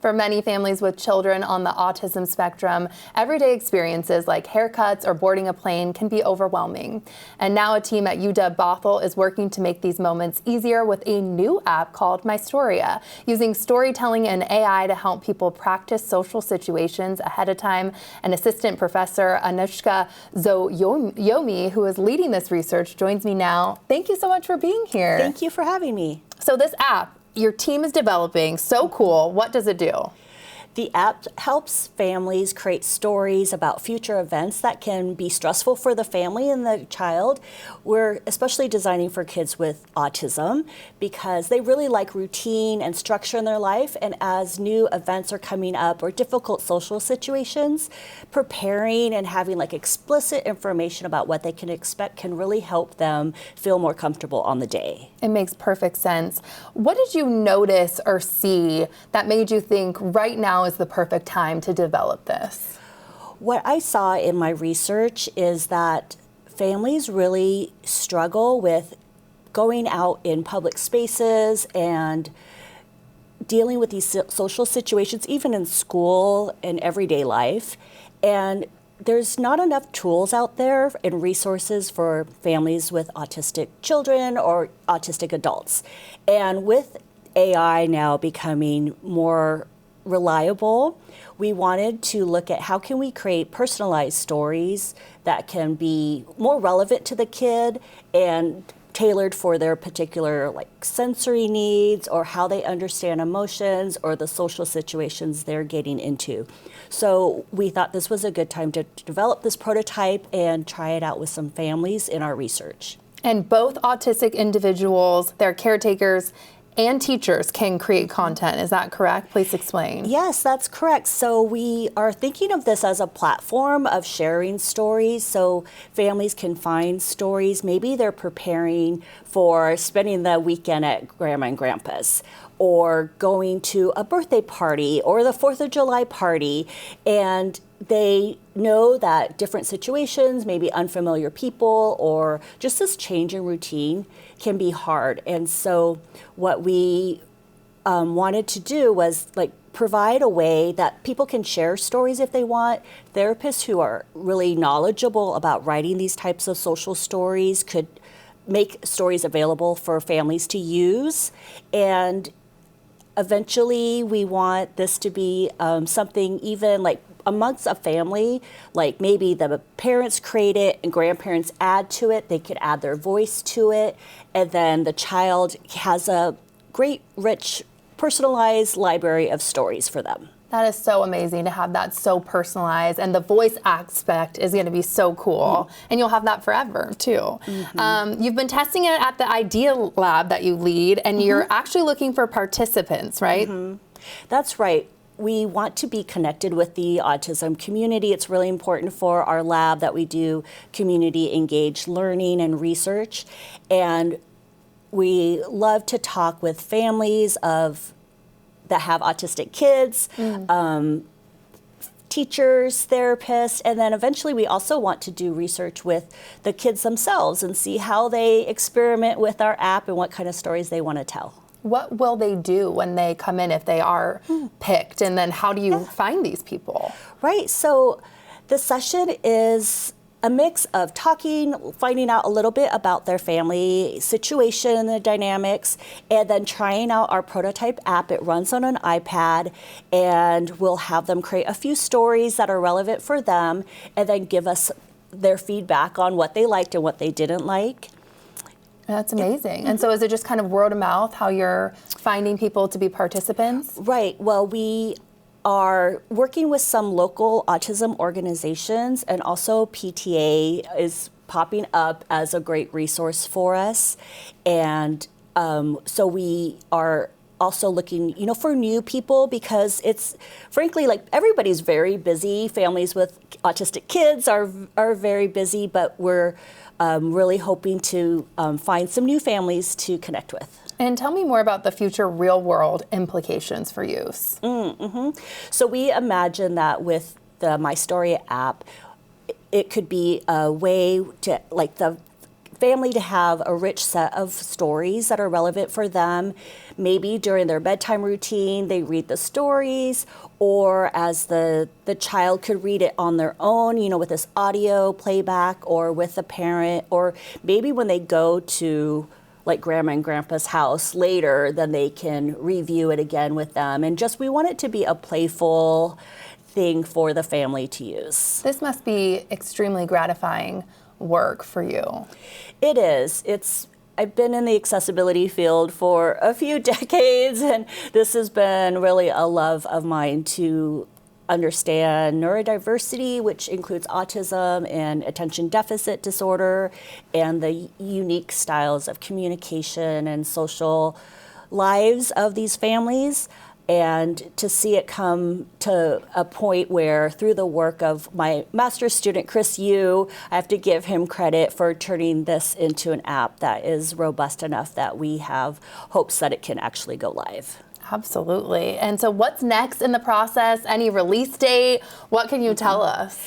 For many families with children on the autism spectrum, everyday experiences like haircuts or boarding a plane can be overwhelming. And now a team at UW Bothell is working to make these moments easier with a new app called Mystoria, using storytelling and AI to help people practice social situations ahead of time. And assistant professor Anushka Zoyomi, who is leading this research, joins me now. Thank you so much for being here. Thank you for having me. So this app your team is developing, so cool. What does it do? The app helps families create stories about future events that can be stressful for the family and the child. We're especially designing for kids with autism because they really like routine and structure in their life. And as new events are coming up or difficult social situations, preparing and having like explicit information about what they can expect can really help them feel more comfortable on the day. It makes perfect sense. What did you notice or see that made you think right now is the perfect time to develop this? What I saw in my research is that families really struggle with going out in public spaces and dealing with these social situations, even in school and everyday life. And there's not enough tools out there and resources for families with autistic children or autistic adults. And with AI now becoming more reliable, we wanted to look at how can we create personalized stories that can be more relevant to the kid and tailored for their particular like sensory needs or how they understand emotions or the social situations they're getting into. So we thought this was a good time to develop this prototype and try it out with some families in our research. And both autistic individuals, their caretakers, and teachers can create content. Is that correct? Please explain. Yes, that's correct. So we are thinking of this as a platform of sharing stories so families can find stories. Maybe they're preparing for spending the weekend at Grandma and Grandpa's or going to a birthday party or the 4th of July party, and they know that different situations, maybe unfamiliar people, or just this change in routine can be hard. And so what we wanted to do was like provide a way that people can share stories if they want. Therapists who are really knowledgeable about writing these types of social stories could make stories available for families to use. And eventually we want this to be something even like amongst a family, like maybe the parents create it and grandparents add to it, they could add their voice to it, and then the child has a great, rich, personalized library of stories for them. That is so amazing to have that so personalized, and the voice aspect is going to be so cool, and you'll have that forever too. You've been testing it at the Idea Lab that you lead, and you're actually looking for participants, right? That's right. We want to be connected with the autism community. It's really important for our lab that we do community engaged learning and research. And we love to talk with families that have autistic kids, teachers, therapists, and then eventually we also want to do research with the kids themselves and see how they experiment with our app and what kind of stories they want to tell. What will they do when they come in if they are picked? And then how do you find these people? Right. So the session is a mix of talking, finding out a little bit about their family situation and the dynamics, and then trying out our prototype app. It runs on an iPad, and we'll have them create a few stories that are relevant for them and then give us their feedback on what they liked and what they didn't like. That's amazing. And so is it just kind of word of mouth how you're finding people to be participants? Right. Well, we are working with some local autism organizations, and also PTA is popping up as a great resource for us. And so we are also looking, for new people, because it's frankly like everybody's very busy. Families with autistic kids are very busy, but we're really hoping to find some new families to connect with. And tell me more about the future real-world implications for use. So we imagine that with the Mystoria app, it could be a way to, like, the family to have a rich set of stories that are relevant for them. Maybe during their bedtime routine, they read the stories, or as the child could read it on their own, with this audio playback, or with a parent, or maybe when they go to like grandma and grandpa's house later, then they can review it again with them. And just, we want it to be a playful thing for the family to use. This must be extremely gratifying work for you. It is. I've been in the accessibility field for a few decades, and this has been really a love of mine to understand neurodiversity, which includes autism and attention deficit disorder, and the unique styles of communication and social lives of these families. And to see it come to a point where, through the work of my master's student, Chris Yu, I have to give him credit for turning this into an app that is robust enough that we have hopes that it can actually go live. Absolutely. And so what's next in the process? Any release date? What can you tell us?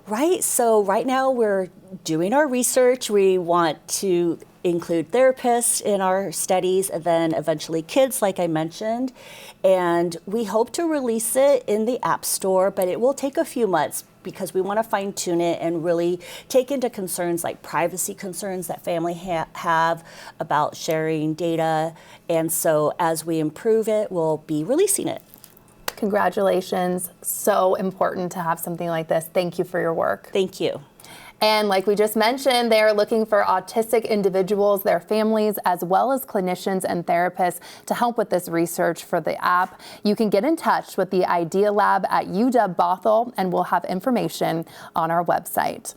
Right. So right now we're doing our research. We want to include therapists in our studies, and then eventually kids, like I mentioned. And we hope to release it in the App Store, but it will take a few months because we want to fine tune it and really take into concerns like privacy concerns that family have about sharing data. And so as we improve it, we'll be releasing it. Congratulations. So important to have something like this. Thank you for your work. Thank you. And like we just mentioned, they're looking for autistic individuals, their families, as well as clinicians and therapists to help with this research for the app. You can get in touch with the Idea Lab at UW Bothell, and we'll have information on our website.